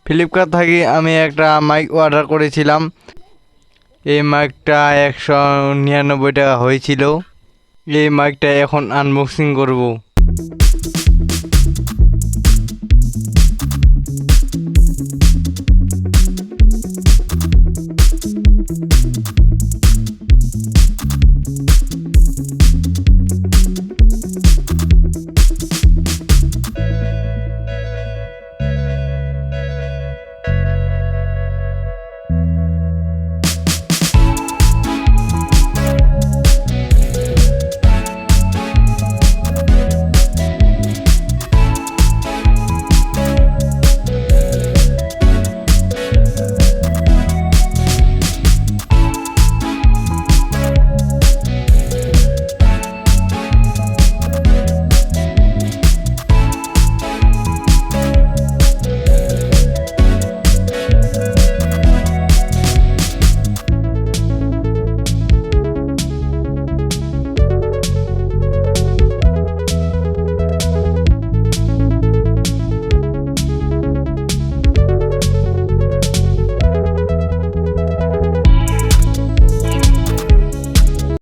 Flipkart থেকে আমি একটা মাইক অর্ডার করেছিলাম। এই মাইকটা 199 টাকা হয়েছিল। এই মাইকটা এখন আনবক্সিং করব।